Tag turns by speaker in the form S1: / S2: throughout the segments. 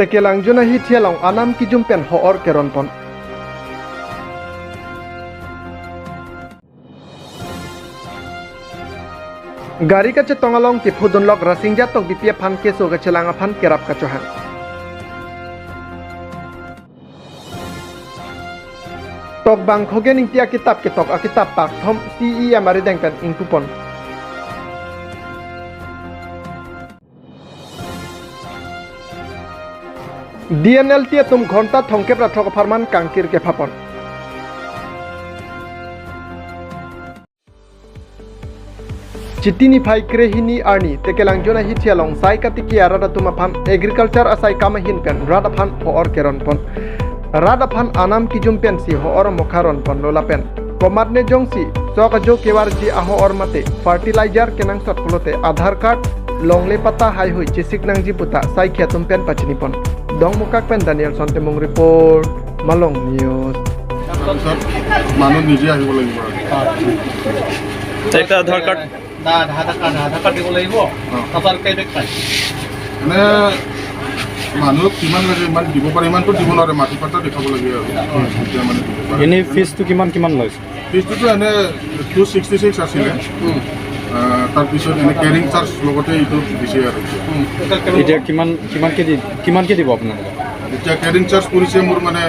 S1: Tekelang juna hi thialong anam ki jumpen hoor keronpon. Gari ka tongalong ki phudunlok rasingja tok bipia phan keso ka chelanga phan kerap ka chohan. Tok bang khogen ingtia kitab ke tok akitab pak thom ti amari dengpen ingtupon. DNL tia tum घंटा थोंके प्रथक फरमान कांकिर के फापन चिट्टिनी phi क्रेहिनी Arnie तेकेलांग जोना हिथियालोंग साइ कातिकी आरादा तुमा फान agriculture असाइ कामा हिन pen Rada फान होर केरन पन रादा फान आनाम की जुम पेन सी होर मोखारन पन लोला पेन कोमारने जोंगसी चौक जो केवार जी आहो और मते फर्टिलाइजर केनांग सटकुलोते आधार कार्ड लोंगले पता हाई हुई चिसिक नांगजी पुता साइ खेतुम पेन पचनी पन Dong mukak pen Daniel Sontemung report Malong News.
S2: Manu nije ahibo lagibo.
S3: Eta Aadhaar card
S4: Aadhaar card দিব লাগিব তার কেই দেখাই
S2: মানে মানুহ কিমান লাগে ইমান দিব পাৰে ইমানটো দিব নোৱাৰে মাটি পাতা দেখাব লাগে আৰু এতিয়া মানে
S3: এনে ফিজটো কিমান লৈছে
S2: ফিজটো এনে 266 আছিলে তাৰপিছত এনে কেৰিং চাৰ্জ লগতে এইটো দিছে আৰু
S3: এতিয়া কিমানকে দিব আপোনালোকে
S2: এতিয়া কেৰিং চাৰ্জ কৰিছে মোৰ মানে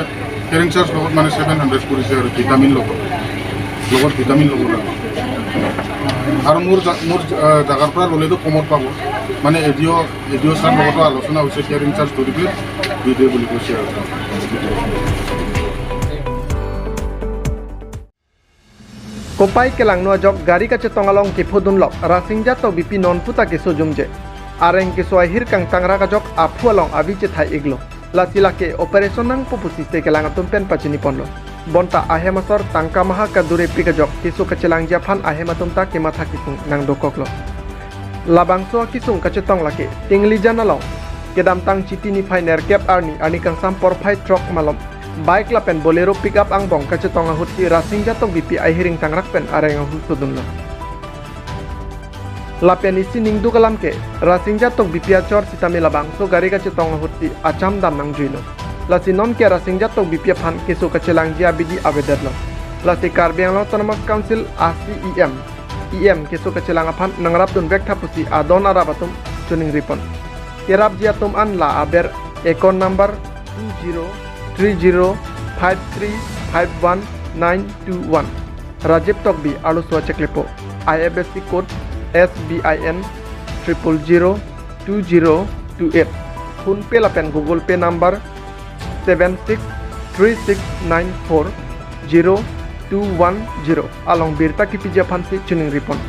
S2: কেৰিং চাৰ্জ লগত মানে 700 কৰিছে আৰু ভিটামিন লগত ভিটামিন লগত আৰু মোৰ জাগাৰ পৰা ল'লেতো কমত পাব মানে এডিঅ' চাৰ লগতো আলোচনা হৈছে কেৰিং চাৰ্জ ধৰি দি দিয়ে বুলি কৈছে আৰু
S1: Kopai kelang no jok gari ka cetongalong ki phudunlok rasingja to bipi non puta ke sojumje areng ke soai hirkang tangra ka jok aphualong abi che thai iglo lasila ke operation nang popusi te kelang tumpen pachini ponlo bonta ahemasor tangka maha ka dure pika jok kisu ka celang japhan ahematum ta ke matha kisung nang dokoklo labang so kisung ka cetong lake tingli janalong kedam tang chitini finer cap arni ani kang sampor phai truck malom Baik lapen bolero pick up ang bong kacetonga hutsi rasing jatong bipi ai hiring tangrak pen areng husudunna. Lapen isi ningdu kalam ke rasing jatong bipi acor sitami labang so gari kacetonga hutsi acam dam nang juino. Lasi non ke rasing jatong bipi phan keso kacelang jia bidi abedadlo. Lasi karbiang lo autonomous council ACEM EM keso kacelang phan nangrap dun vek thapusi adon arabatum tuning ripon. Kerap jia tum an la aber ekon number 2030535191 Rajib Tokbi Alus Wacheklepo IFSC code SBIN 0002028 Phone Pay lapen Google Pay number 7636940210 along birta kipi Japan si tuning ripon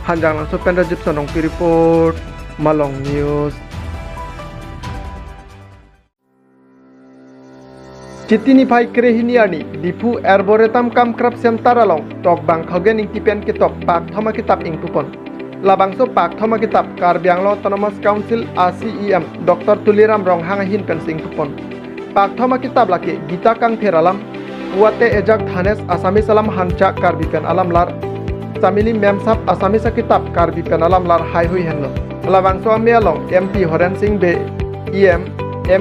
S1: hanjang langsung pen Rajib Sonong pi report Malong News. Chitini phai krehini ani dipu arboretum kam krap sem taralong tok bang khogen ing tipen ke tok pak thoma kitab ing tupon labang so pak thoma kitab karbiang lo autonomous council ACEM Dr. Tuliram Ronghang hin pen sing tupon pak thoma kitab lake gita kang theralam puate ejak thanes asami salam hancha karbi pen alam lar samili memsap asami sa kitab karbi pen alam lar hai hui henno labang so amelong MP Horen Singh Be EM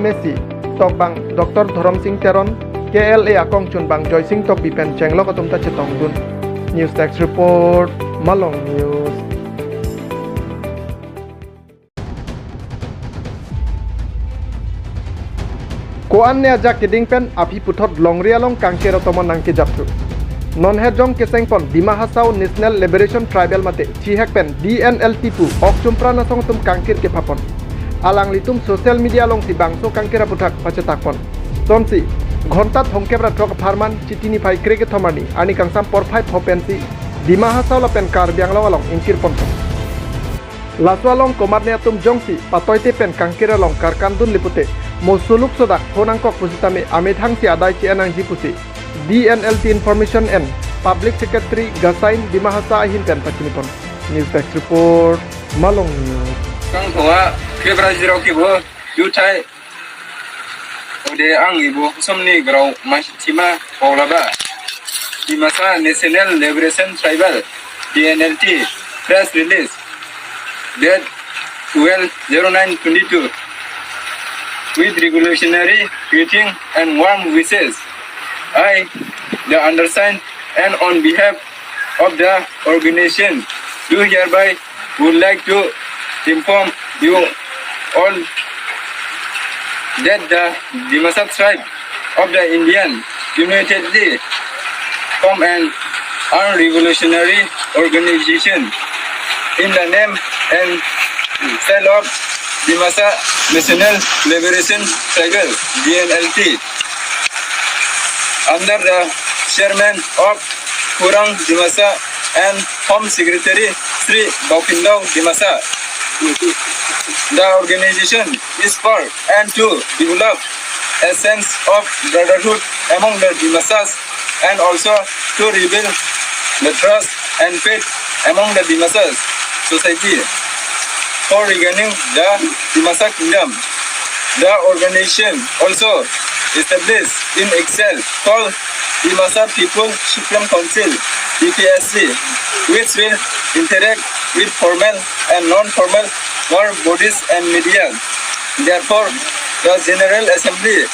S1: MSc Tok bang Dr. Thorom Singh Teron KLA Akong Chun bang Joy Singh Tok Bipen Chenglo Katum Ta Chetong Dun News Text Report Malong News. Koan ne ajak keding pen api puthot longrialong kangke rotomon nangke japtu non hejong keseng pon Dima Hasau National Liberation Tribal mate chihak pen DNLT2 ok chumpra nasong tum kangkir ke papon alang litum social media long si bangso kangkira puthak pacetakpon tonsi घंटा थोंकेब्रा truck फार्मान चिटिनी phi क्रेके थमानी आनी कांसाम परफाइ फोपेनसी Dima Hasau lapen karbiang lawalong ingkir ponto laswalong komarne atum jongsi patoite pen kangkira long karkandun lipute mosuluk sodak honangkok pusitame amethangsi adai ci anang jipusi DNLT Information and Public Secretary Gasain Dima Hasau ahin pen pachinipon News Desk Report Malong News
S5: Kang Hoa kebra zero kibo yutai ode ang ibo somni grau masima olaba di masa National Liberation Tribal DNLT press release date 12/09/22 with revolutionary greeting and warm wishes. I, the undersigned, and on behalf of the organization, do hereby would like to inform you all that the Dimasa tribe of the Indian unitedly form an revolutionary organization in the name and style of Dimasa National Liberation Struggle (DNLT) under the chairman of Kurang Dimasa and Home Secretary Sri Bapindao Dimasa. The organization is for and to develop a sense of brotherhood among the Dimasas and also to rebuild the trust and faith among the Dimasas society for regaining the Dimasa kingdom. The organization also established in Excel called Dimasa People Supreme Council (DPSC), which will interact with formal and non-formal world bodies and media. Therefore, the General Assembly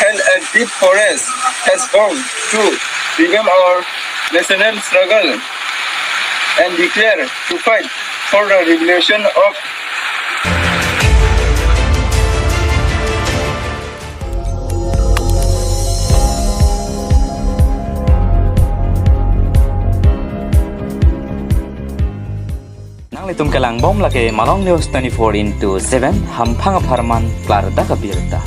S5: held a deep forest has vowed to revamp our national struggle and declare to fight for the revolution of
S6: Nang litum kelang bom lake Malong News 24/7 hampang parman klar da kabirta.